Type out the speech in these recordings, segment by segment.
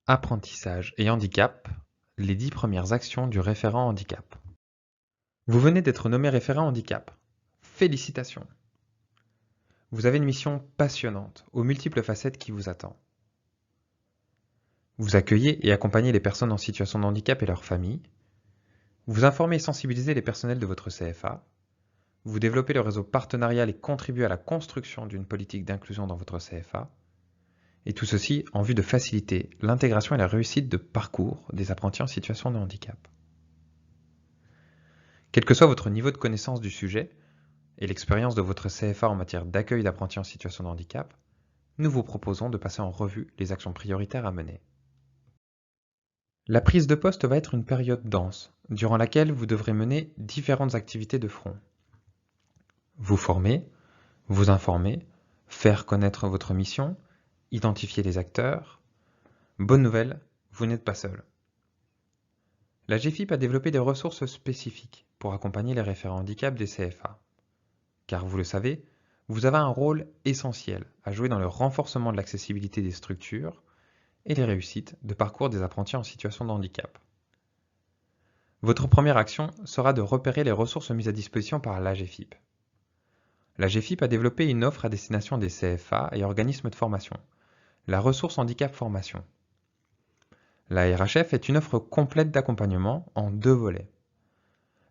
Apprentissage et handicap, les 10 premières actions du référent handicap. Vous venez d'être nommé référent handicap. Félicitations! Vous avez une mission passionnante, aux multiples facettes qui vous attend. Vous accueillez et accompagnez les personnes en situation de handicap et leurs familles. Vous informez et sensibilisez les personnels de votre CFA. Vous développez le réseau partenarial et contribuez à la construction d'une politique d'inclusion dans votre CFA. Et tout ceci en vue de faciliter l'intégration et la réussite de parcours des apprentis en situation de handicap. Quel que soit votre niveau de connaissance du sujet et l'expérience de votre CFA en matière d'accueil d'apprentis en situation de handicap, nous vous proposons de passer en revue les actions prioritaires à mener. La prise de poste va être une période dense, durant laquelle vous devrez mener différentes activités de front. Vous former, vous informer, faire connaître votre mission, identifier les acteurs. Bonne nouvelle, vous n'êtes pas seul. La GFIP a développé des ressources spécifiques pour accompagner les référents handicap des CFA. Car vous le savez, vous avez un rôle essentiel à jouer dans le renforcement de l'accessibilité des structures et les réussites de parcours des apprentis en situation de handicap. Votre première action sera de repérer les ressources mises à disposition par l'AGFIP. L'AGFIP a développé une offre à destination des CFA et organismes de formation, la ressource handicap formation. La RHF est une offre complète d'accompagnement en 2 volets.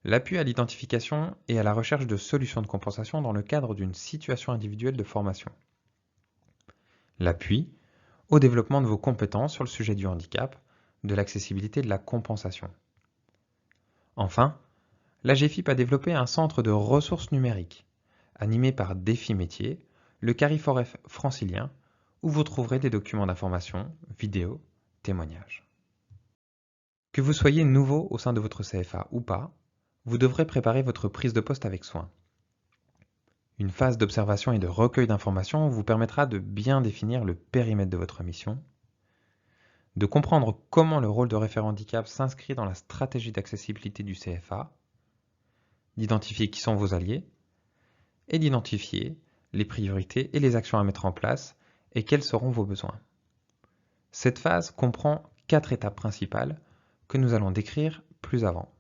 L'appui à l'identification et à la recherche de solutions de compensation dans le cadre d'une situation individuelle de formation. L'appui au développement de vos compétences sur le sujet du handicap, de l'accessibilité et de la compensation. Enfin, l'AGFIP a développé un centre de ressources numériques, animé par Défi Métier, le Cariforef francilien, où vous trouverez des documents d'information, vidéos, témoignages. Que vous soyez nouveau au sein de votre CFA ou pas, vous devrez préparer votre prise de poste avec soin. Une phase d'observation et de recueil d'informations vous permettra de bien définir le périmètre de votre mission, de comprendre comment le rôle de référent handicap s'inscrit dans la stratégie d'accessibilité du CFA, d'identifier qui sont vos alliés, et d'identifier les priorités et les actions à mettre en place et quels seront vos besoins. Cette phase comprend 4 étapes principales que nous allons décrire plus avant.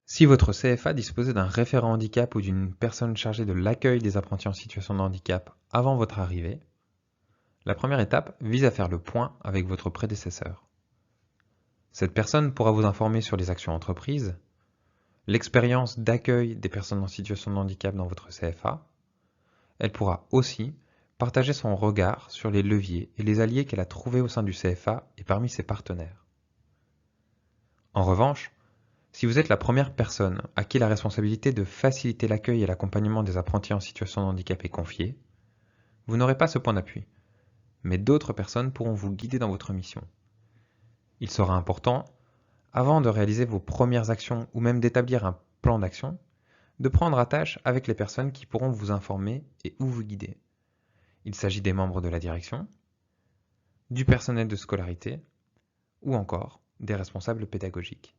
Si votre CFA disposait d'un référent handicap ou d'une personne chargée de l'accueil des apprentis en situation de handicap avant votre arrivée, la première étape vise à faire le point avec votre prédécesseur. Cette personne pourra vous informer sur les actions entreprises, l'expérience d'accueil des personnes en situation de handicap dans votre CFA. Elle pourra aussi partager son regard sur les leviers et les alliés qu'elle a trouvés au sein du CFA et parmi ses partenaires. En revanche, si vous êtes la première personne à qui la responsabilité de faciliter l'accueil et l'accompagnement des apprentis en situation de handicap est confiée, vous n'aurez pas ce point d'appui, mais d'autres personnes pourront vous guider dans votre mission. Il sera important, avant de réaliser vos premières actions ou même d'établir un plan d'action, de prendre attache avec les personnes qui pourront vous informer et ou vous guider. Il s'agit des membres de la direction, du personnel de scolarité ou encore des responsables pédagogiques.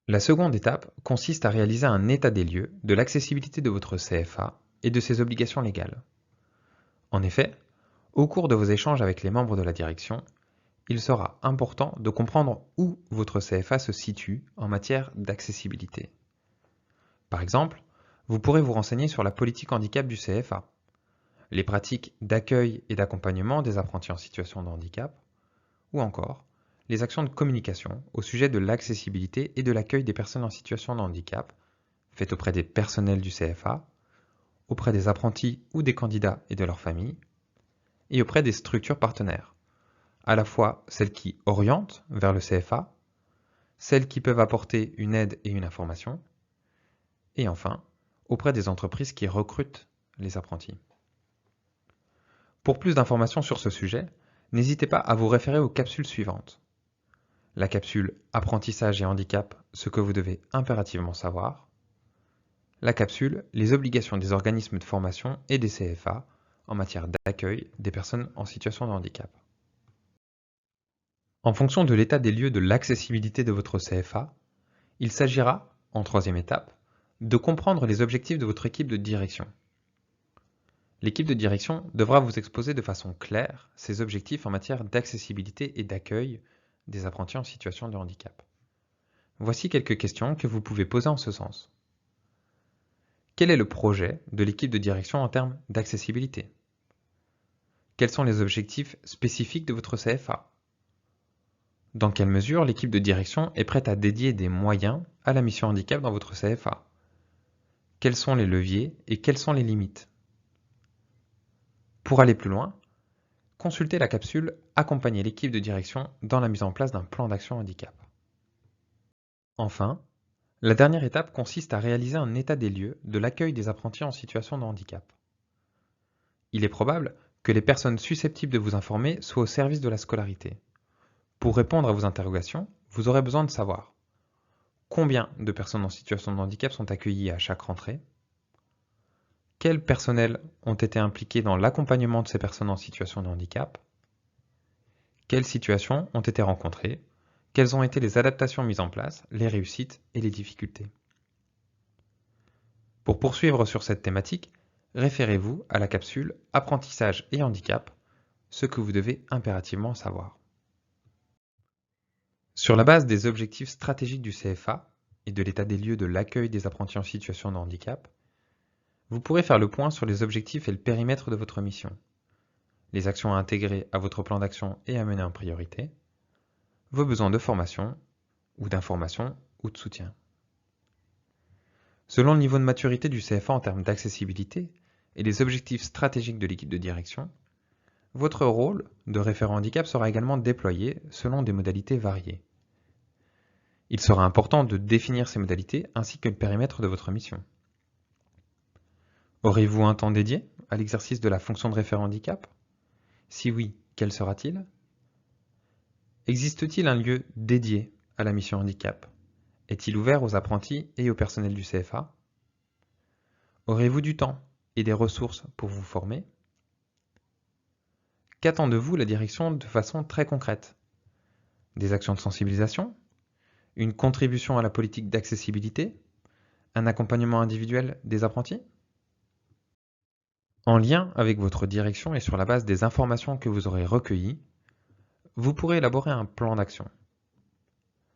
La seconde étape consiste à réaliser un état des lieux de l'accessibilité de votre CFA et de ses obligations légales. En effet, au cours de vos échanges avec les membres de la direction, il sera important de comprendre où votre CFA se situe en matière d'accessibilité. Par exemple, vous pourrez vous renseigner sur la politique handicap du CFA, les pratiques d'accueil et d'accompagnement des apprentis en situation de handicap, ou encore les actions de communication au sujet de l'accessibilité et de l'accueil des personnes en situation de handicap, faites auprès des personnels du CFA, auprès des apprentis ou des candidats et de leurs familles, et auprès des structures partenaires, à la fois celles qui orientent vers le CFA, celles qui peuvent apporter une aide et une information, et enfin, auprès des entreprises qui recrutent les apprentis. Pour plus d'informations sur ce sujet, n'hésitez pas à vous référer aux capsules suivantes. La capsule Apprentissage et handicap, ce que vous devez impérativement savoir. La capsule Les obligations des organismes de formation et des CFA en matière d'accueil des personnes en situation de handicap. En fonction de l'état des lieux de l'accessibilité de votre CFA, il s'agira, en troisième étape, de comprendre les objectifs de votre équipe de direction. L'équipe de direction devra vous exposer de façon claire ses objectifs en matière d'accessibilité et d'accueil des apprentis en situation de handicap. Voici quelques questions que vous pouvez poser en ce sens. Quel est le projet de l'équipe de direction en termes d'accessibilité? Quels sont les objectifs spécifiques de votre CFA? Dans quelle mesure l'équipe de direction est prête à dédier des moyens à la mission handicap dans votre CFA? Quels sont les leviers et quelles sont les limites? Pour aller plus loin, consultez la capsule Accompagner l'équipe de direction dans la mise en place d'un plan d'action handicap. Enfin, la dernière étape consiste à réaliser un état des lieux de l'accueil des apprentis en situation de handicap. Il est probable que les personnes susceptibles de vous informer soient au service de la scolarité. Pour répondre à vos interrogations, vous aurez besoin de savoir combien de personnes en situation de handicap sont accueillies à chaque rentrée, quels personnels ont été impliqués dans l'accompagnement de ces personnes en situation de handicap, quelles situations ont été rencontrées, quelles ont été les adaptations mises en place, les réussites et les difficultés. Pour poursuivre sur cette thématique, référez-vous à la capsule Apprentissage et handicap, ce que vous devez impérativement savoir. Sur la base des objectifs stratégiques du CFA et de l'état des lieux de l'accueil des apprentis en situation de handicap, vous pourrez faire le point sur les objectifs et le périmètre de votre mission, les actions à intégrer à votre plan d'action et à mener en priorité, vos besoins de formation ou d'information ou de soutien. Selon le niveau de maturité du CFA en termes d'accessibilité et les objectifs stratégiques de l'équipe de direction, votre rôle de référent handicap sera également déployé selon des modalités variées. Il sera important de définir ces modalités ainsi que le périmètre de votre mission. Aurez-vous un temps dédié à l'exercice de la fonction de référent handicap? Si oui, quel sera-t-il? Existe-t-il un lieu dédié à la mission handicap? Est-il ouvert aux apprentis et au personnel du CFA? Aurez-vous du temps et des ressources pour vous former? Qu'attend de vous la direction de façon très concrète? Des actions de sensibilisation? Une contribution à la politique d'accessibilité? Un accompagnement individuel des apprentis? En lien avec votre direction et sur la base des informations que vous aurez recueillies, vous pourrez élaborer un plan d'action.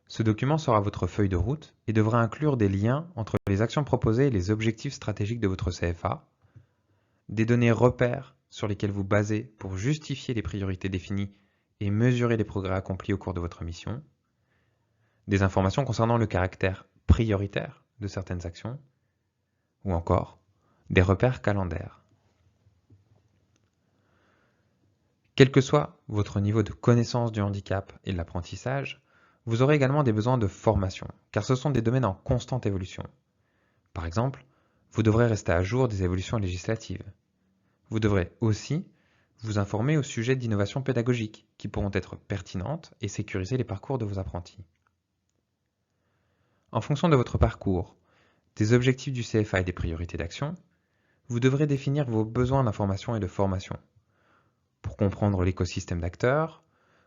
Ce document sera votre feuille de route et devra inclure des liens entre les actions proposées et les objectifs stratégiques de votre CFA, des données repères sur lesquelles vous basez pour justifier les priorités définies et mesurer les progrès accomplis au cours de votre mission, des informations concernant le caractère prioritaire de certaines actions, ou encore des repères calendaires. Quel que soit votre niveau de connaissance du handicap et de l'apprentissage, vous aurez également des besoins de formation, car ce sont des domaines en constante évolution. Par exemple, vous devrez rester à jour des évolutions législatives. Vous devrez aussi vous informer au sujet d'innovations pédagogiques qui pourront être pertinentes et sécuriser les parcours de vos apprentis. En fonction de votre parcours, des objectifs du CFA et des priorités d'action, vous devrez définir vos besoins d'information et de formation pour comprendre l'écosystème d'acteurs,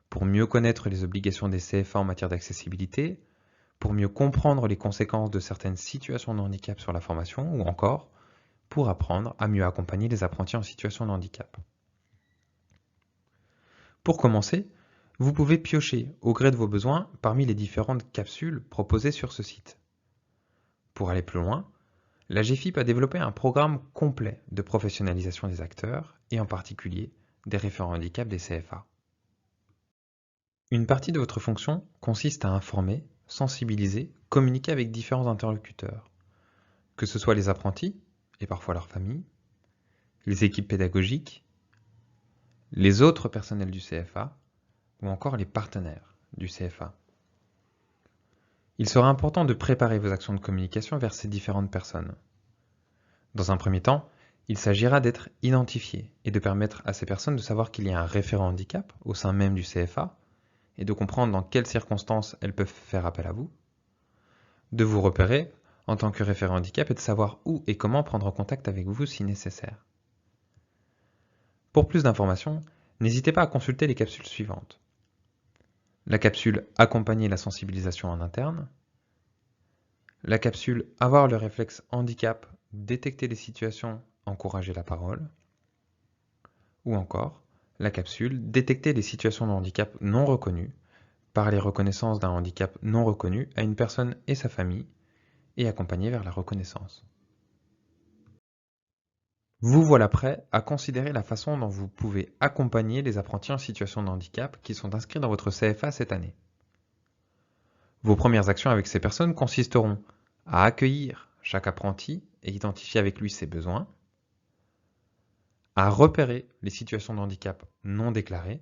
pour mieux connaître les obligations des CFA en matière d'accessibilité, pour mieux comprendre les conséquences de certaines situations de handicap sur la formation ou encore pour apprendre à mieux accompagner les apprentis en situation de handicap. Pour commencer, vous pouvez piocher au gré de vos besoins parmi les différentes capsules proposées sur ce site. Pour aller plus loin, la GFIP a développé un programme complet de professionnalisation des acteurs et en particulier des référents handicap des CFA. Une partie de votre fonction consiste à informer, sensibiliser, communiquer avec différents interlocuteurs, que ce soit les apprentis et parfois leurs familles, les équipes pédagogiques, les autres personnels du CFA ou encore les partenaires du CFA. Il sera important de préparer vos actions de communication vers ces différentes personnes. Dans un premier temps, il s'agira d'être identifié et de permettre à ces personnes de savoir qu'il y a un référent handicap au sein même du CFA et de comprendre dans quelles circonstances elles peuvent faire appel à vous, de vous repérer en tant que référent handicap et de savoir où et comment prendre contact avec vous si nécessaire. Pour plus d'informations, n'hésitez pas à consulter les capsules suivantes. La capsule Accompagner la sensibilisation en interne, la capsule Avoir le réflexe handicap, détecter les situations, encourager la parole, Ou encore, la capsule détecter les situations de handicap non reconnues par les reconnaissances d'un handicap non reconnu à une personne et sa famille et accompagner vers la reconnaissance. Vous voilà prêt à considérer la façon dont vous pouvez accompagner les apprentis en situation de handicap qui sont inscrits dans votre CFA cette année. Vos premières actions avec ces personnes consisteront à accueillir chaque apprenti et identifier avec lui ses besoins, à repérer les situations de handicap non déclarées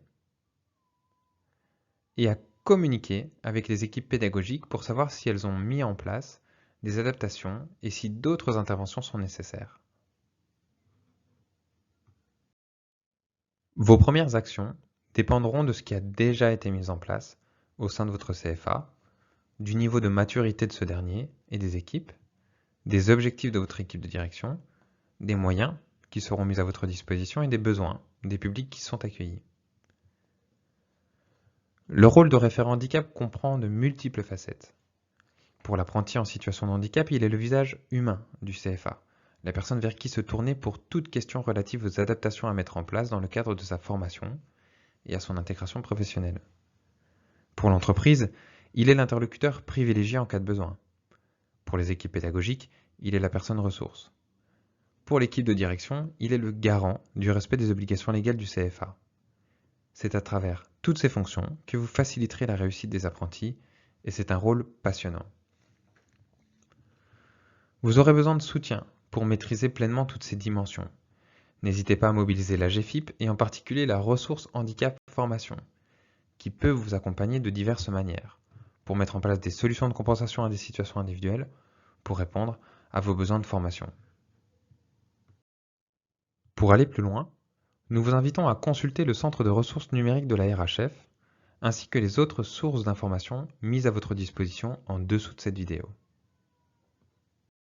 et à communiquer avec les équipes pédagogiques pour savoir si elles ont mis en place des adaptations et si d'autres interventions sont nécessaires. Vos premières actions dépendront de ce qui a déjà été mis en place au sein de votre CFA, du niveau de maturité de ce dernier et des équipes, des objectifs de votre équipe de direction, des moyens qui seront mis à votre disposition et des besoins des publics qui sont accueillis. Le rôle de référent handicap comprend de multiples facettes. Pour l'apprenti en situation de handicap, il est le visage humain du CFA, la personne vers qui se tourner pour toute question relative aux adaptations à mettre en place dans le cadre de sa formation et à son intégration professionnelle. Pour l'entreprise, il est l'interlocuteur privilégié en cas de besoin. Pour les équipes pédagogiques, il est la personne ressource. Pour l'équipe de direction, il est le garant du respect des obligations légales du CFA. C'est à travers toutes ces fonctions que vous faciliterez la réussite des apprentis et c'est un rôle passionnant. Vous aurez besoin de soutien pour maîtriser pleinement toutes ces dimensions. N'hésitez pas à mobiliser la GFIP et en particulier la ressource handicap formation, qui peut vous accompagner de diverses manières, pour mettre en place des solutions de compensation à des situations individuelles, pour répondre à vos besoins de formation. Pour aller plus loin, nous vous invitons à consulter le centre de ressources numériques de la RHF, ainsi que les autres sources d'informations mises à votre disposition en dessous de cette vidéo.